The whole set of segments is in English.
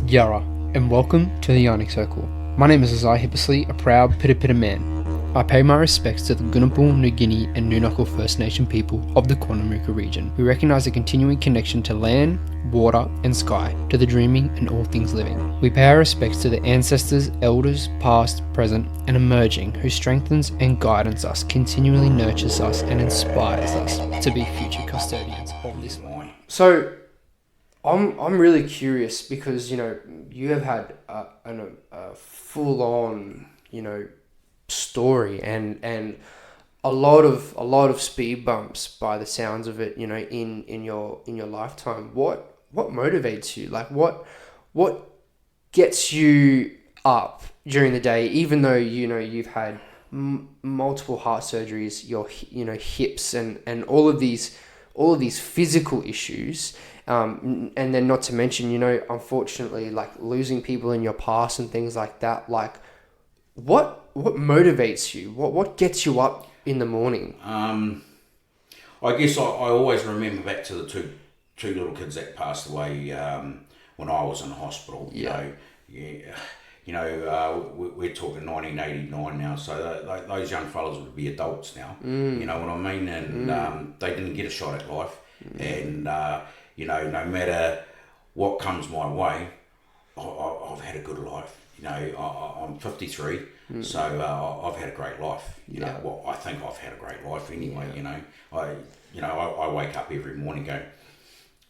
Yura, and welcome to the Yarning Circle. My name is Isiah Hippisley, a proud Pita man. I pay my respects to the Gunabul, New Guinea and Nunukal First Nation people of the Quandamooka region. We recognise a continuing connection to land, water and sky, to the dreaming and all things living. We pay our respects to the ancestors, elders, past, present and emerging, who strengthens and guidance us, continually nurtures us and inspires us to be future custodians of this land. So, I'm really curious because you have had a full on story and a lot of speed bumps by the sounds of it in your lifetime. What motivates you? Like what gets you up during the day, even though you've had multiple heart surgeries, your hips and all of these physical issues. And then not to mention, unfortunately, like losing people in your past and things like that. Like, what motivates you? What gets you up in the morning? I guess I always remember back to the two little kids that passed away when I was in hospital. We're talking 1989 now, so those young fellas would be adults now. You know what I mean? And they didn't get a shot at life, and no matter what comes my way, I've had a good life. I'm 53, so I've had a great life. Well, I think I've had a great life anyway. I wake up every morning going,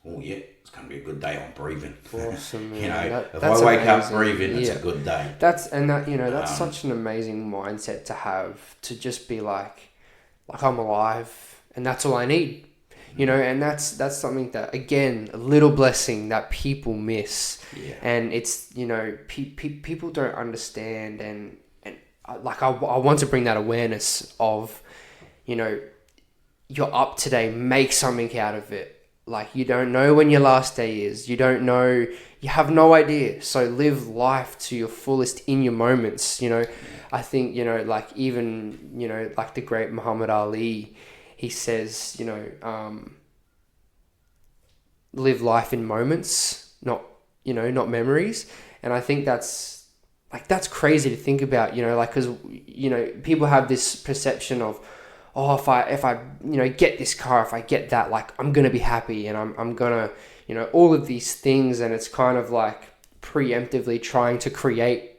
oh yeah, it's going to be a good day. I'm breathing. Awesome. If I wake up breathing, it's a good day. That's such an amazing mindset to have, to just be like I'm alive, and that's all I need. And that's something that, again, a little blessing that people miss. And it's people don't understand, and like I want to bring that awareness of you're up today, make something out of it. Like, you don't know when your last day is, you don't know, you have no idea, so live life to your fullest in your moments. I think like even like the great Muhammad Ali, he says, live life in moments, not memories. And I think that's crazy to think about, because, people have this perception of, oh, if I get this car, if I get that, like, I'm going to be happy and I'm going to, all of these things. And it's kind of like preemptively trying to create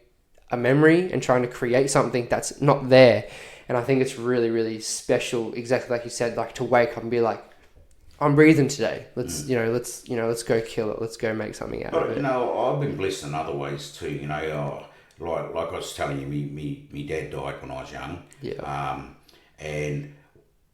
a memory and trying to create something that's not there. And I think it's really, really special, exactly like you said, like to wake up and be like, I'm breathing today. Let's go kill it. Let's go make something out of it. I've been blessed in other ways too. Like I was telling you, me dad died when I was young. Yeah. And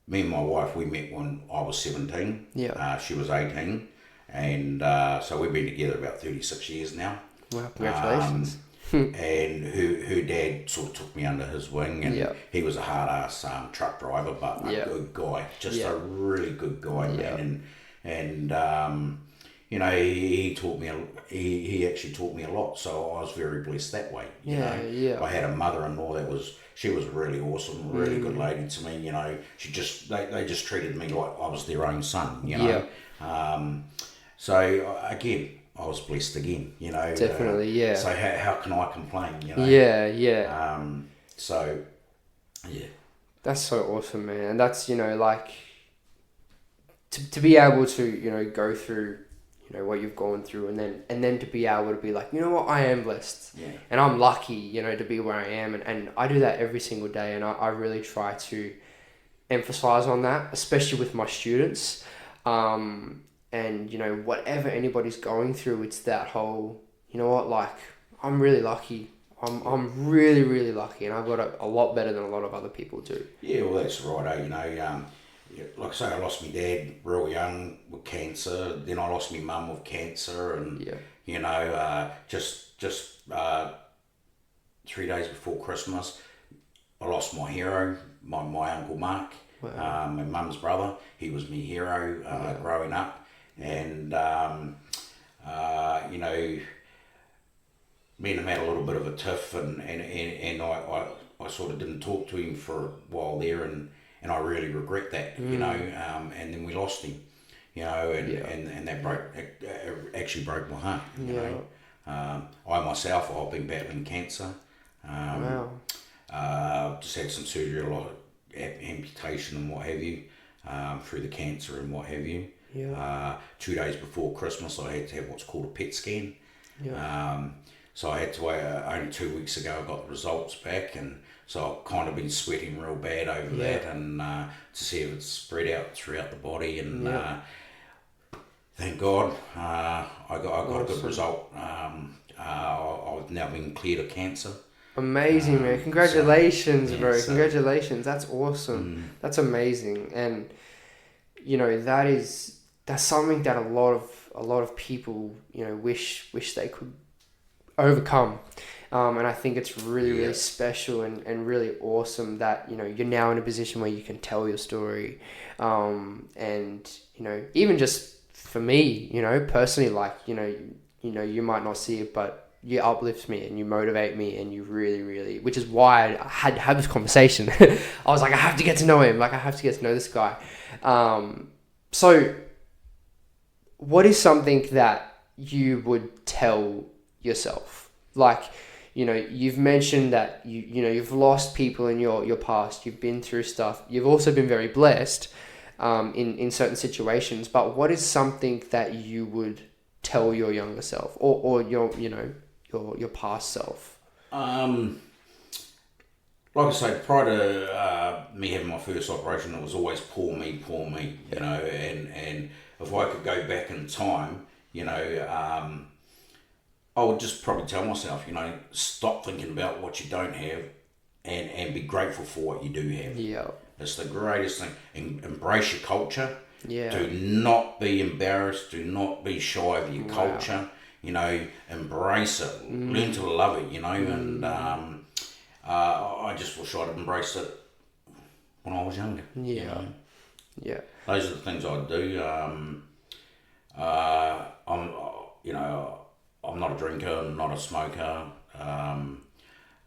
me and my wife, we met when I was 17. Yeah. She was 18, and so we've been together about 36 years now. Wow! Congratulations. And her dad sort of took me under his wing, and he was a hard ass truck driver, but a good guy, just a really good guy, man. And he taught me. He actually taught me a lot, so I was very blessed that way. I had a mother-in-law she was really awesome, really good lady to me. She just they just treated me like I was their own son. So again, I was blessed again, Definitely, So how can I complain, So, yeah. That's so awesome, man. And that's, like, to be able to, go through, what you've gone through, and then to be able to be like, you know what, I am blessed. Yeah. And I'm lucky, to be where I am. And I do that every single day. And I really try to emphasize on that, especially with my students. And, whatever anybody's going through, it's that whole, like, I'm really lucky. I'm really, really lucky, and I've got a lot better than a lot of other people do. Yeah, well, that's right. Like I say, I lost my dad real young with cancer. Then I lost my mum with cancer, and just 3 days before Christmas, I lost my hero, my Uncle Mark. Wow. My mum's brother. He was my hero growing up. And, me and him had a little bit of a tiff, and I sort of didn't talk to him for a while there, and I really regret that, and then we lost him, and that actually broke my heart, I myself, I've been battling cancer. Wow. Just had some surgery, a lot of amputation and what have you, through the cancer and what have you. Yeah. 2 days before Christmas, I had to have what's called a PET scan. Yeah. So I had to wait. Only 2 weeks ago, I got the results back, and so I've kind of been sweating real bad over that, and to see if it's spread out throughout the body. And thank God, I got a good result. I've now been cleared of cancer. Amazing, man. Congratulations, so, bro. Congratulations. That's awesome. That's amazing. And you know, that's something that a lot of people, you know, wish they could overcome. And I think it's really special and really awesome that, you know, you're now in a position where you can tell your story. And, you know, even just for me, you know, personally, like, you know, you might not see it, but you uplift me and you motivate me, and you really, really, which is why I had to have this conversation. I was like, I have to get to know him. Like, I have to get to know this guy. So what is something that you would tell yourself? Like, you know, you've mentioned that you know, you've lost people in your past, you've been through stuff. You've also been very blessed in certain situations, but what is something that you would tell your younger self or your, you know, your past self? Like I say, prior to me having my first operation, it was always poor me, you know, and if I could go back in time, you know, I would just probably tell myself, you know, stop thinking about what you don't have, and be grateful for what you do have. Yeah. It's the greatest thing. Embrace your culture. Yeah. Do not be embarrassed. Do not be shy of your culture. You know, embrace it. Learn to love it, you know, and I just wish I'd embraced it when I was younger. Yeah. You know? Yeah. Those are the things I do. You know, I'm not a drinker, I'm not a smoker.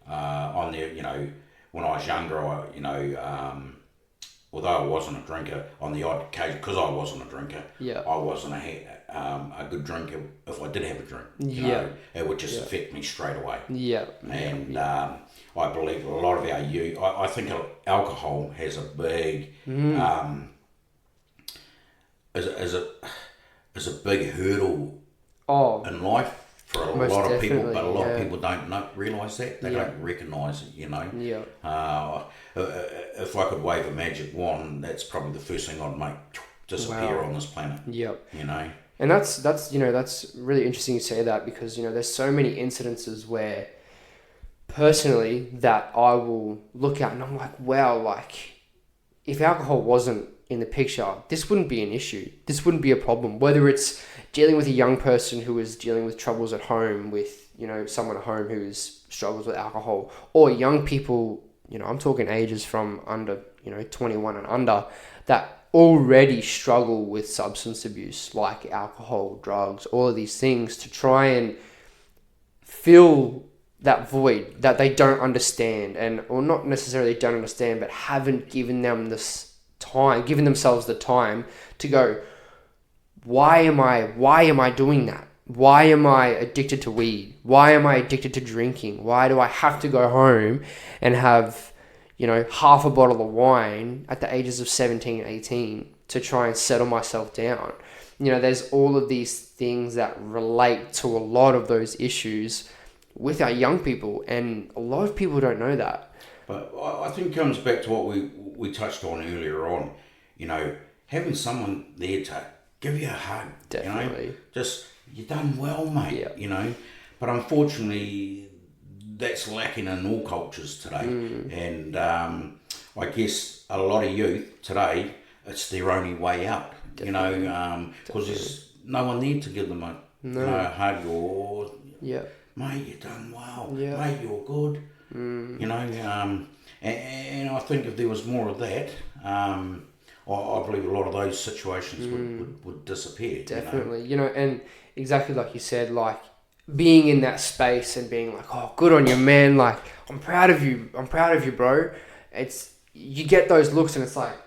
On the, you know, when I was younger, although I wasn't a drinker, on the odd occasion, because I wasn't a drinker, I wasn't a good drinker. If I did have a drink, you know, it would just affect me straight away. And I believe a lot of our youth, I think alcohol has a big, is a big hurdle in life for a lot of people, but a lot of people don't realise that. They don't recognise it, you know. If I could wave a magic wand, that's probably the first thing I'd make disappear on this planet. You know. And that's you know, that's really interesting you say that, because, you know, there's so many incidences where personally that I will look at and I'm like, wow, like if alcohol wasn't in the picture, this wouldn't be an issue. This wouldn't be a problem. Whether it's dealing with a young person who is dealing with troubles at home, with, you know, someone at home who struggles with alcohol, or young people, you know, I'm talking ages from under, you know, 21 and under, that already struggle with substance abuse, like alcohol, drugs, all of these things, to try and fill that void that they don't understand, and or not necessarily don't understand, but haven't given themselves the time to go, why am I doing that? Why am I addicted to weed? Why am I addicted to drinking? Why do I have to go home and have, you know, half a bottle of wine at the ages of 17, 18 to try and settle myself down? You know, there's all of these things that relate to a lot of those issues with our young people, and a lot of people don't know that. But I think it comes back to what we touched on earlier on, you know, having someone there to give you a hug. Definitely. You know, just, you done well, mate, you know. But unfortunately, that's lacking in all cultures today. And I guess a lot of youth today, it's their only way out, you know, because there's no one there to give them a you know, a hug or, mate, you done well, mate, you're good, you know. And I think if there was more of that, I believe a lot of those situations would disappear. Definitely, you know, and exactly like you said, like being in that space and being like, oh, good on you, man. Like, I'm proud of you, bro. It's, you get those looks and it's like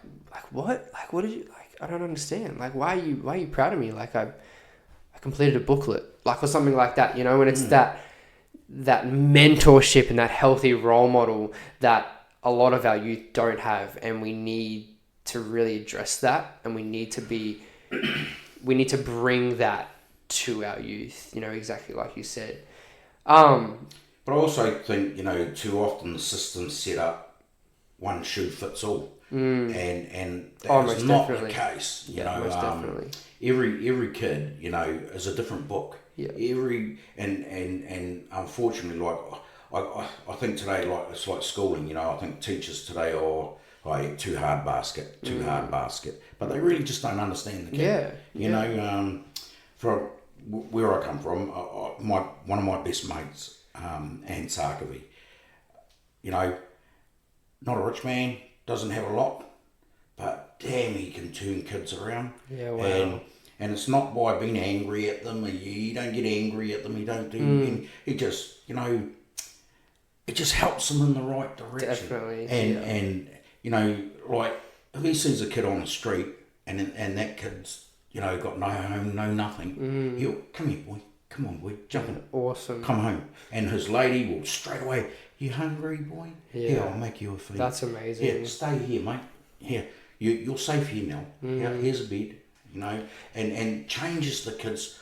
what? Like, what did you, like, I don't understand. Like, why are you proud of me? Like, I completed a booklet, like, or something like that, you know, and it's that mentorship and that healthy role model that a lot of our youth don't have, and we need to really address that, and we need to bring that to our youth, you know, exactly like you said. But I also think, you know, too often the system's set up one shoe fits all, and that's not the case. You know, most definitely. Every kid, you know, is a different book. Yeah. And unfortunately, like I think today, like it's like schooling. You know, I think teachers today are like too hard basket, but they really just don't understand the kid. Yeah. You know, from where I come from, one of my best mates, and Sarkavi, you know, not a rich man, doesn't have a lot, but damn, he can turn kids around. Yeah, wow. And it's not by being angry at them. You don't get angry at them. You don't do. He just, you know, it just helps them in the right direction. Definitely. And you know, like if he sees a kid on the street and that kid's, you know, got no home, no nothing, he'll come here, boy. Come on, boy, jump in. Awesome. Come home. And his lady will straight away, you hungry, boy? Yeah. Here, I'll make you a feed. That's amazing. Here, stay here, mate. Here, you're safe here now. Here, here's a bed, you know, and changes the kids.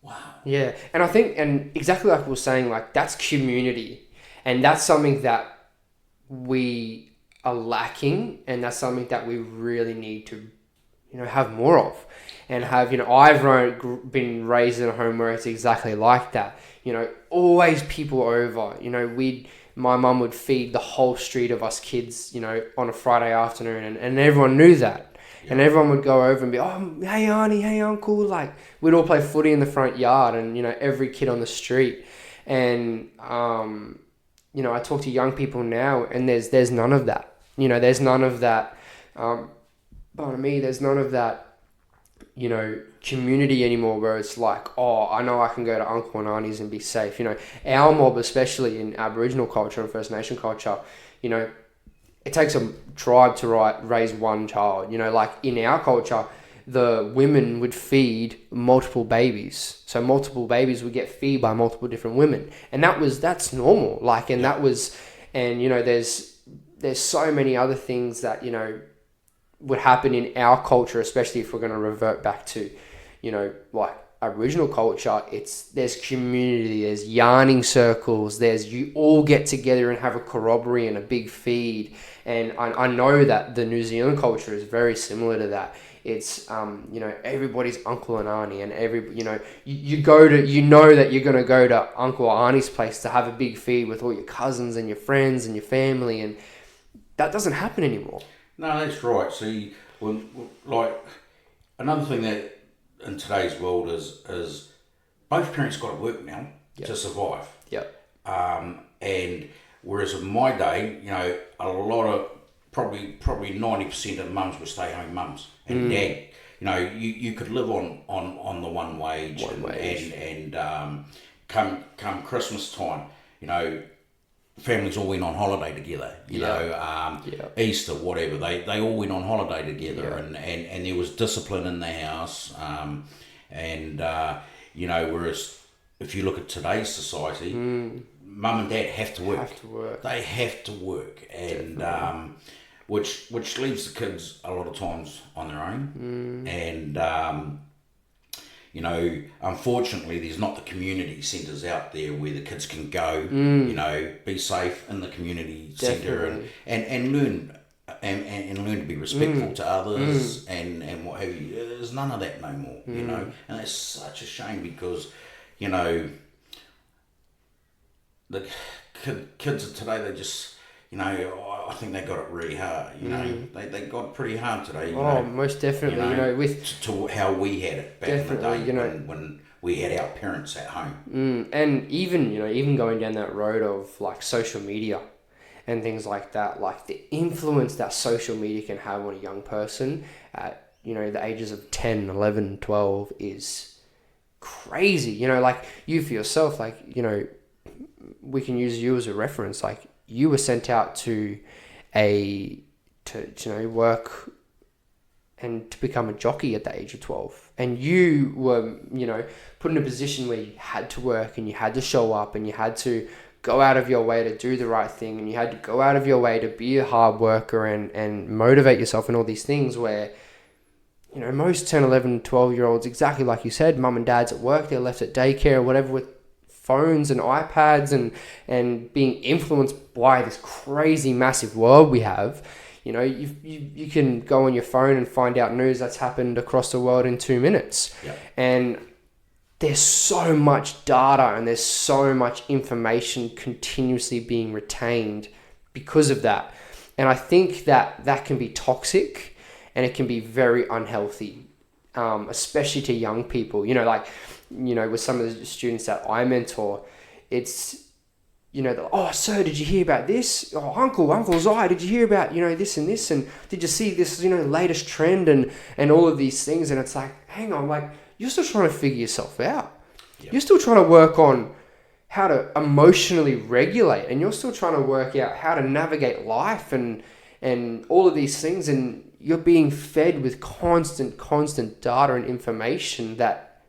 Wow. Yeah, and I think, and exactly like we were saying, like, that's community. And that's something that we are lacking, and that's something that we really need to, you know, have more of. And have, you know, I've been raised in a home where it's exactly like that. You know, always people over. You know, my mum would feed the whole street of us kids, you know, on a Friday afternoon, and everyone knew that. Yeah. And everyone would go over and be, oh, hey auntie, hey uncle. Like, we'd all play footy in the front yard, and, you know, every kid on the street. And, you know, I talk to young people now, and there's none of that. You know, there's none of that, there's none of that, you know, community anymore, where it's like, oh, I know I can go to uncle and aunties and be safe. You know, our mob, especially in Aboriginal culture and First Nation culture, you know, it takes a tribe to raise one child. You know, like in our culture, the women would feed multiple babies. So multiple babies would get fed by multiple different women. And that's normal. Like, and that was, and, you know, there's so many other things that, you know, would happen in our culture, especially if we're going to revert back to, you know, like Aboriginal culture. There's community, there's yarning circles, you all get together and have a corroboree and a big feed. And I know that the New Zealand culture is very similar to that. It's, you know, everybody's uncle and auntie, and you know, you know that you're going to go to uncle or auntie's place to have a big feed with all your cousins and your friends and your family, and that doesn't happen anymore. No, that's right. See, like another thing that in today's world is both parents got to work now to survive. Yep. And whereas in my day, you know, a lot of probably 90% of mums were stay-home mums, and dad, you know, you could live on the one wage. And come Christmas time, you know, families all went on holiday together, you know, Easter, whatever, they all went on holiday together, and there was discipline in the house, you know, whereas if you look at today's society, mum and dad have to work. They have to work, and which leaves the kids a lot of times on their own, and you know, unfortunately, there's not the community centres out there where the kids can go, you know, be safe in the community centre and learn and learn to be respectful to others and what have you. There's none of that no more, you know, and it's such a shame because, you know, the kids of today, they just, you know, I think they got it really hard, you know. They got it pretty hard today, you know. Most definitely, you know, with to how we had it back in the day, you know, when we had our parents at home. And even going down that road of like social media and things like that, like the influence that social media can have on a young person at, you know, the ages of 10, 11, 12 is crazy. You know, like you for yourself, like, you know, we can use you as a reference. Like, you were sent out to work and to become a jockey at the age of 12. And you were, put in a position where you had to work and you had to show up and you had to go out of your way to do the right thing, and you had to go out of your way to be a hard worker and motivate yourself and all these things where, most 10, 11, 12-year-olds, exactly like you said, mum and dad's at work, they're left at daycare or whatever with phones and iPads and being influenced by this crazy massive world we have. You can go on your phone and find out news that's happened across the world in 2 minutes. Yep. And there's so much data and there's so much information continuously being retained because of that. And I think that can be toxic and it can be very unhealthy, especially to young people. With some of the students that I mentor, it's, oh, sir, did you hear about this? Oh, Uncle Isiah, did you hear about, this and this? And did you see this, latest trend and all of these things? And it's like, hang on, like, you're still trying to figure yourself out. Yep. You're still trying to work on how to emotionally regulate, and you're still trying to work out how to navigate life and all of these things. And you're being fed with constant data and information that,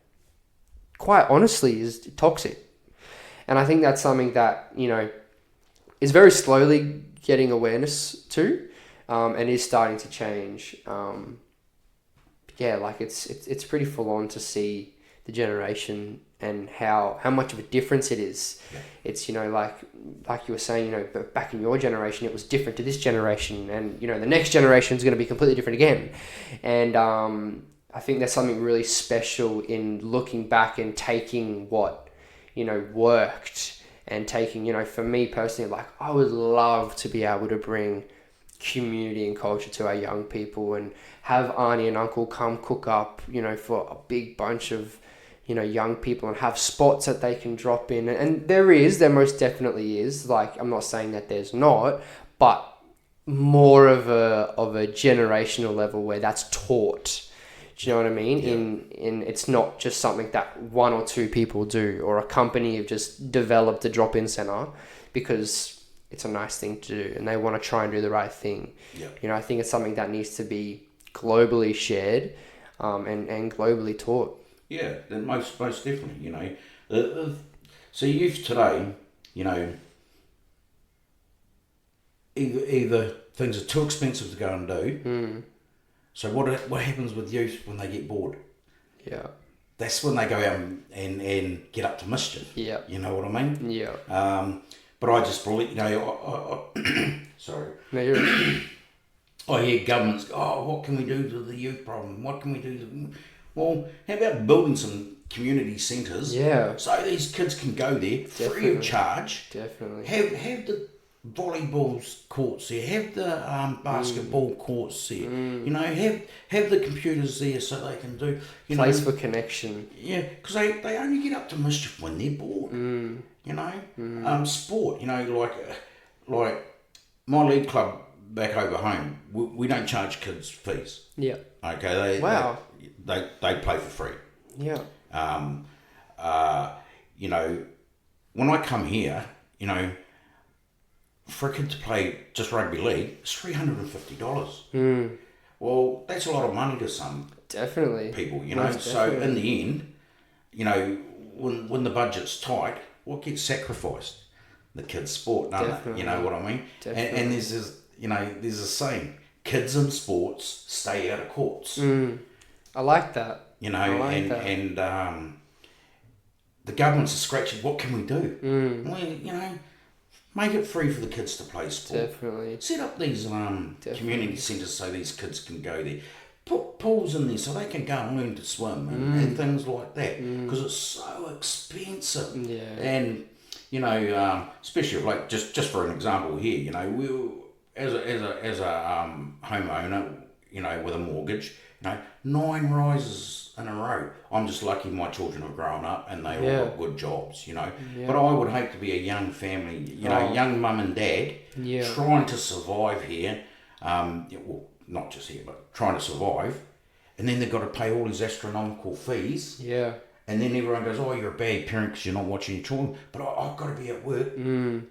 quite honestly, is toxic. And I think that's something that, is very slowly getting awareness to, and is starting to change. It's pretty full on to see the generation and how much of a difference it is. Yeah. It's, like you were saying, but back in your generation, it was different to this generation, and, the next generation is going to be completely different again. And I think there's something really special in looking back and taking what, worked, and taking, for me personally, like, I would love to be able to bring community and culture to our young people and have auntie and uncle come cook up, for a big bunch of, young people, and have spots that they can drop in. And there most definitely is. Like, I'm not saying that there's not, but more of a generational level where that's taught. Do you know what I mean? Yeah. In it's not just something that one or two people do, or a company have just developed a drop-in center because it's a nice thing to do and they want to try and do the right thing. Yeah. I think it's something that needs to be globally shared, and globally taught. Yeah, most definitely. So youth today, either things are too expensive to go and do. So what happens with youth when they get bored? Yeah. That's when they go out and get up to mischief. Yeah. You know what I mean? Yeah. But I just believe, sorry. No, you're right. I hear governments, what can we do to the youth problem? What can we do? Well, how about building some community centres? Yeah. So these kids can go there free of charge. Definitely. Have the volleyball courts there, have the basketball courts there, have the computers there so they can do, place for connection. Yeah, because they only get up to mischief when they're bored. Sport, like my league club back over home, we don't charge kids fees. Yeah. Okay. They play for free. Yeah. When I come here, for a kid to play just rugby league, it's $350. Well, that's a lot of money to some people, So in the end, when the budget's tight, what gets sacrificed? The kids' sport, you know what I mean? And there's this, there's a saying, kids in sports stay out of courts. I like that. And the governments are scratching, what can we do? Well, make it free for the kids to play sport. Definitely. Set up these community centres so these kids can go there. Put pools in there so they can go and learn to swim and things like that, because it's so expensive. Yeah. And especially like just for an example here, we as a homeowner, with a mortgage, 9 rises in a row. I'm just lucky my children have grown up and they all got good jobs, But I would hate to be a young family, young mum and dad trying to survive here. Well, not just here, but trying to survive. And then they've got to pay all these astronomical fees. Yeah. And then everyone goes, you're a bad parent because you're not watching your children. But I've got to be at work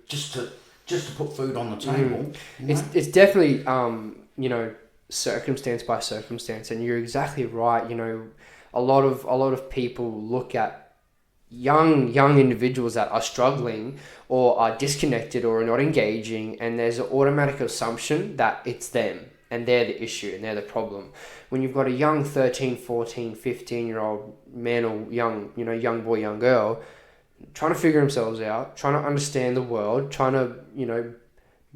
just to put food on the table. It's definitely, circumstance by circumstance. And you're exactly right. You know, a lot of people look at young individuals that are struggling or are disconnected or are not engaging, and there's an automatic assumption that it's them and they're the issue and they're the problem. When you've got a young 13, 14, 15-year-old man or young boy, young girl trying to figure themselves out, trying to understand the world, trying to,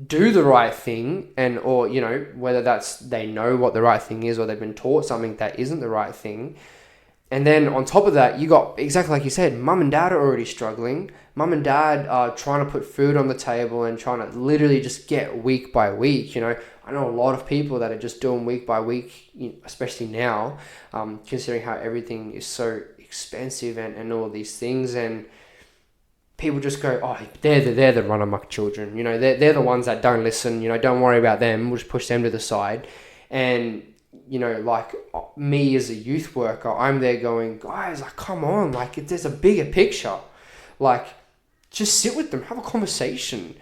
do the right thing, and or whether that's they know what the right thing is or they've been taught something that isn't the right thing. And then on top of that, you got, exactly like you said, mum and dad are already struggling. Mum and dad are trying to put food on the table and trying to literally just get week by week. I know a lot of people that are just doing week by week, especially now, considering how everything is so expensive and all these things. And people just go, oh, they're the run amok children. They're the ones that don't listen. Don't worry about them. We'll just push them to the side. And like me as a youth worker, I'm there going, guys, like, come on, like, there's a bigger picture. Like, just sit with them, have a conversation,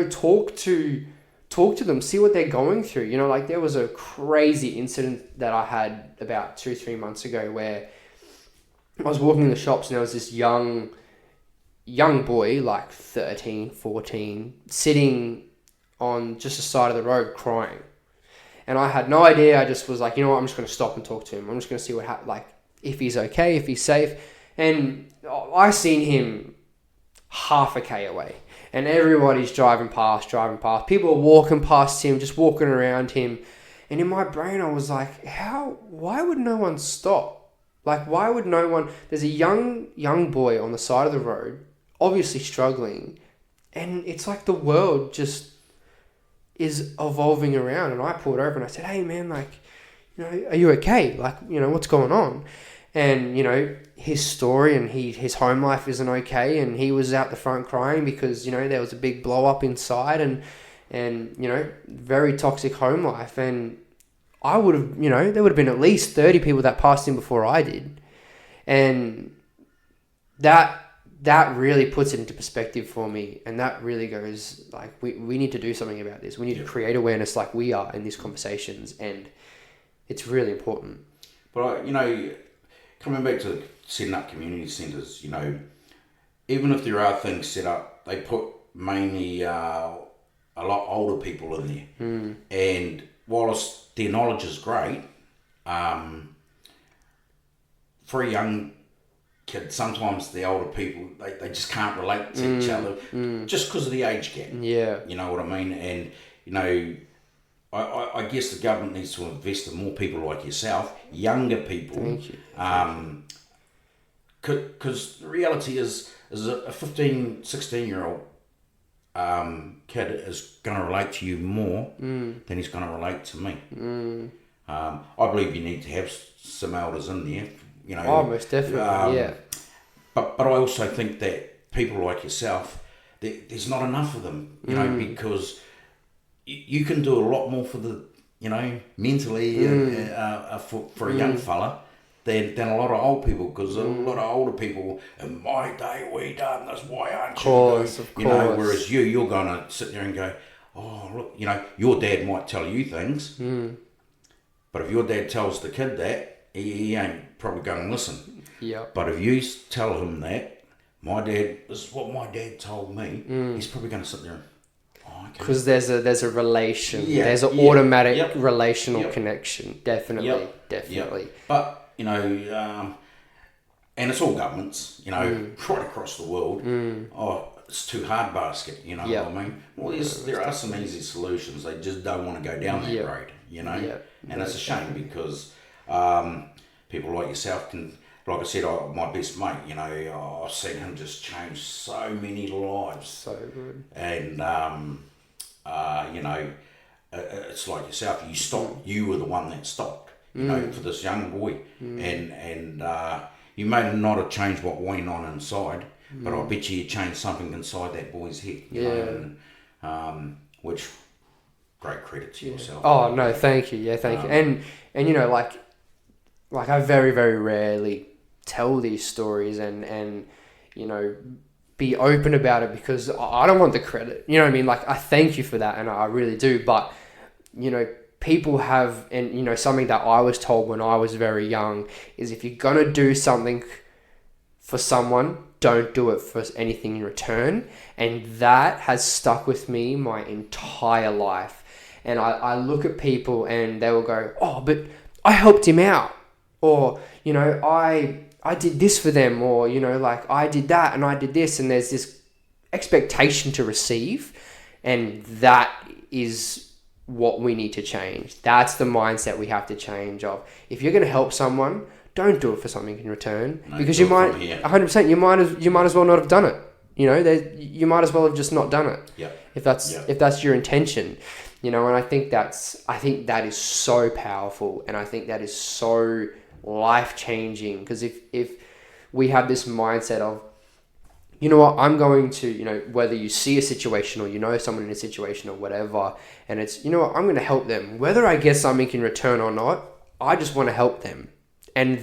talk to them, see what they're going through. Like, there was a crazy incident that I had about 2-3 months ago where I was walking in the shops and there was this young boy, like 13, 14, sitting on just the side of the road crying. And I had no idea. I just was like, you know what? I'm just going to stop and talk to him. I'm just going to see what happens, like, if he's okay, if he's safe. And I seen him half a K away. And everybody's driving past. People are walking past him, just walking around him. And in my brain, I was like, why would no one stop? Like, why would no one... There's a young boy on the side of the road, obviously struggling. And it's like the world just is evolving around. And I pulled over and I said, hey man, like, are you okay? Like, what's going on? And, his story and his home life isn't okay. And he was out the front crying because, there was a big blow up inside and very toxic home life. And I would have, there would have been at least 30 people that passed him before I did. And that really puts it into perspective for me. And that really goes, like, we need to do something about this. We need to create awareness like we are in these conversations. And it's really important. But, coming back to setting up community centres, even if there are things set up, they put mainly a lot older people in there. And whilst their knowledge is great, for a young kid, sometimes the older people, they just can't relate to each other just because of the age gap. Yeah. You know what I mean? And, I guess the government needs to invest in more people like yourself, younger people. Thank you. Because the reality is a 15, 16-year-old kid is going to relate to you more than he's going to relate to me. I believe you need to have some elders in there. Oh, most definitely, yeah. But I also think that people like yourself, there's not enough of them, because you can do a lot more for the, mentally for a young fella than a lot of old people, because a lot of older people, in my day we done this, why aren't you? Of course. Whereas you're going to sit there and go, oh, look, your dad might tell you things, but if your dad tells the kid that, he ain't probably going to listen. Yeah. But if you tell him that, this is what my dad told me, he's probably going to sit there and, because there's a relation, there's an automatic relational connection, definitely. But and it's all governments, right across the world. Oh, it's too hard basket, what I mean. Well, there are some easy solutions. They just don't want to go down that road, and it's a shame because people like yourself can. Like I said, my best mate, I've seen him just change so many lives. So good. And, it's like yourself. You stopped. You were the one that stopped, for this young boy. And you may not have changed what went on inside, but I bet you changed something inside that boy's head. You know, and, which, great credit to yourself. Oh, no, thank you. Yeah, thank you. And like I very, very rarely tell these stories and be open about it because I don't want the credit. You know what I mean? Like, I thank you for that and I really do. But, people have, and you know, something that I was told when I was very young is if you're gonna do something for someone, don't do it for anything in return. And that has stuck with me my entire life. And I look at people and they will go, oh, but I helped him out. Or, you know, I did this for them. Or, you know, like I did that and I did this. And there's this expectation to receive. And that is what we need to change. That's the mindset we have to change of. If you're going to help someone, don't do it for something in return. No, because you might, 100%, you might as well not have done it. You know, you might as well have just not done it. Yeah. If that's your intention. You know, and I think that is so powerful, and I think that is so life-changing, because if we have this mindset of, you know what, I'm going to, you know, whether you see a situation or you know someone in a situation or whatever, and it's, you know what, I'm going to help them. Whether I get something in return or not, I just want to help them. And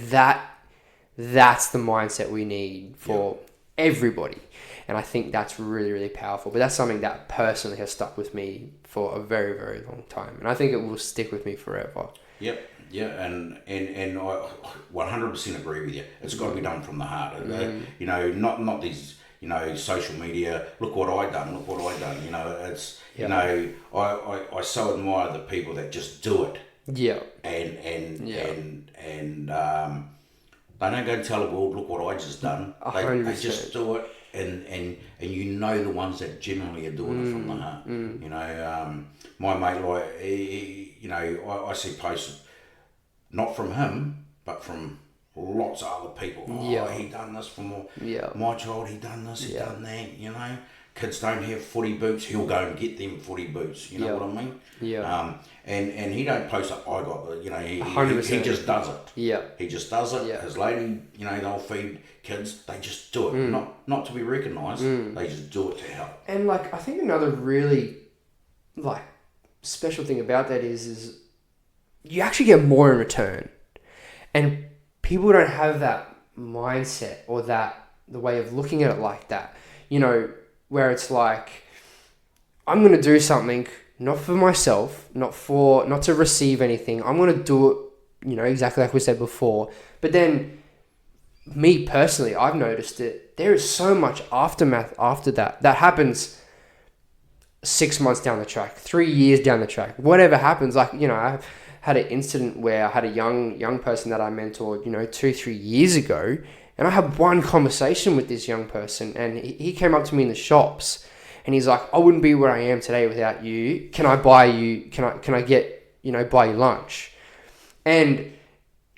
that's the mindset we need for everybody. And I think that's really, really powerful. But that's something that personally has stuck with me for a very, very long time. And I think it will stick with me forever. Yep. Yeah, and I 100% agree with you. It's got to be done from the heart. You know, not these, you know, social media, look what I done. You know, it's, you know, I so admire the people that just do it. Yeah. And they don't go and tell the world, look what I just done. They just do it. And you know the ones that genuinely are doing it from the heart. You know, my mate, like, you know, I see posts, not from him, but from lots of other people. Oh, he done this for my child, he done this, he done that, you know. Kids don't have footy boots, he'll go and get them footy boots, you know what I mean? Yeah. And he don't post up, I got the, you know, he just does it. Yeah. He just does it. Yeah. His lady, you know, they'll feed kids, they just do it. Not to be recognised, they just do it to help. And like, I think another really like special thing about that is you actually get more in return. And people don't have that mindset or the way of looking at it like that. You know, where it's like, I'm going to do something not for myself, not to receive anything. I'm going to do it, you know, exactly like we said before. But then, me personally, I've noticed it. There is so much aftermath after that. That happens 6 months down the track, 3 years down the track, whatever happens. Like, you know, I had an incident where I had a young person that I mentored, you know, 2-3 years ago. And I had one conversation with this young person, and he came up to me in the shops, and he's like, I wouldn't be where I am today without you. Can I buy you, can I get, you know, buy you lunch? And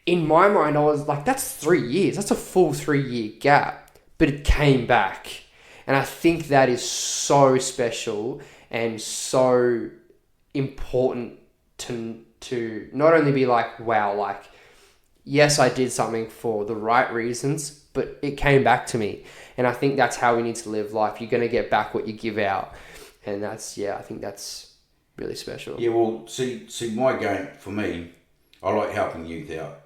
in my mind, I was like, that's 3 years. That's a full 3-year gap. But it came back. And I think that is so special and so important to not only be like, wow, like, yes, I did something for the right reasons, but it came back to me. And I think that's how we need to live life. You're going to get back what you give out. And that's, I think that's really special. Yeah, well, see, my game, for me, I like helping youth out.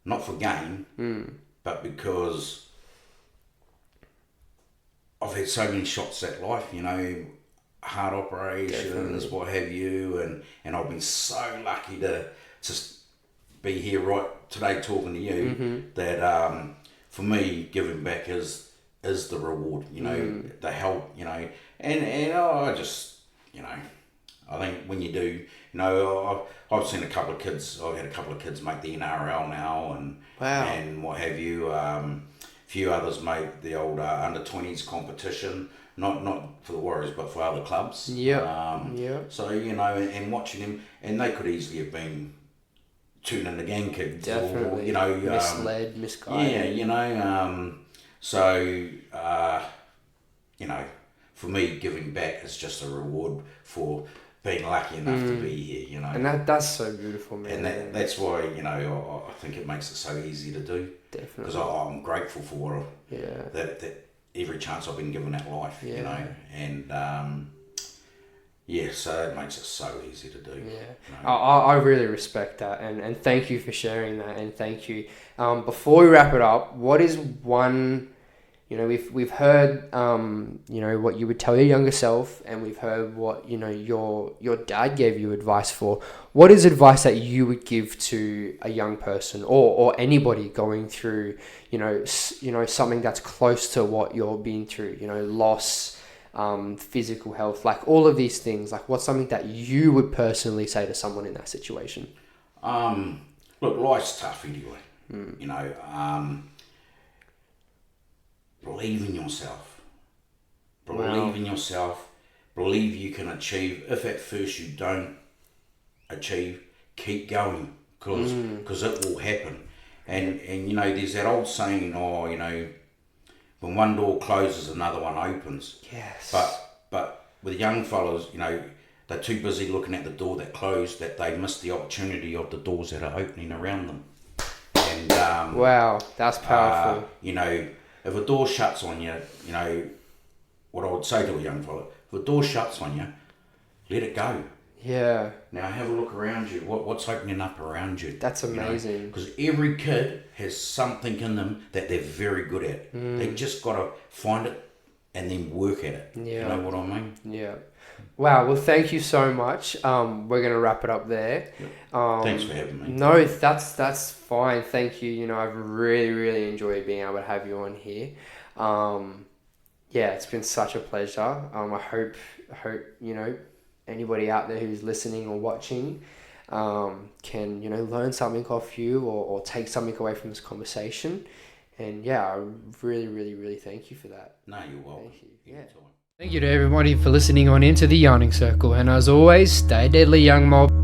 Not for gain, but because I've had so many shots at life, you know, heart operations, what have you, and I've been so lucky to just be here right today talking to you, that for me, giving back is the reward, you know, the help, you know, and I just, you know, I think when you do, you know, I've seen a couple of kids, I've had a couple of kids make the NRL now and what have you, a few others make the old under-20s competition, not for the Warriors, but for other clubs. So, you know, and watching them, and they could easily have been tuned in the gang kids. Definitely. Or, you know, misled, misguided. Yeah, you know, so, you know, for me, giving back is just a reward for being lucky enough to be here, you know. And that's so beautiful, man. And that's why, you know, I think it makes it so easy to do. Definitely. Because I'm grateful for what that every chance I've been given at life, you know. And, so it makes it so easy to do. Yeah, you know? I really respect that, and thank you for sharing that, and thank you. Before we wrap it up, what is one You know, we've heard, you know, what you would tell your younger self, and we've heard what, you know, your dad gave you advice for. What is advice that you would give to a young person or anybody going through, you know, something that's close to what you're being through, you know, loss, physical health, like all of these things? Like, what's something that you would personally say to someone in that situation? Look, life's tough anyway. You know, believe in yourself. Believe in yourself. Believe you can achieve. If at first you don't achieve, keep going, because it will happen. And you know, there's that old saying, oh, you know, when one door closes, another one opens. Yes. But with young fellas, you know, they're too busy looking at the door that closed that they miss the opportunity of the doors that are opening around them. And wow, that's powerful. You know, if a door shuts on you, you know, what I would say to a young fella, if a door shuts on you, let it go. Yeah. Now have a look around you. What's opening up around you? That's amazing. Because every kid has something in them that they're very good at. They just got to find it and then work at it. Yeah. You know what I mean? Yeah. Wow. Well, thank you so much. We're going to wrap it up there. Thanks for having me. No, that's fine. Thank you. You know, I've really enjoyed being able to have you on here. Yeah, it's been such a pleasure. I hope, you know, anybody out there who's listening or watching can, you know, learn something off you or take something away from this conversation. And yeah, I really thank you for that. No, you're welcome. Thank you. Yeah. Anytime. Thank you to everybody for listening on into the Yarning Circle. And as always, stay deadly, young mob.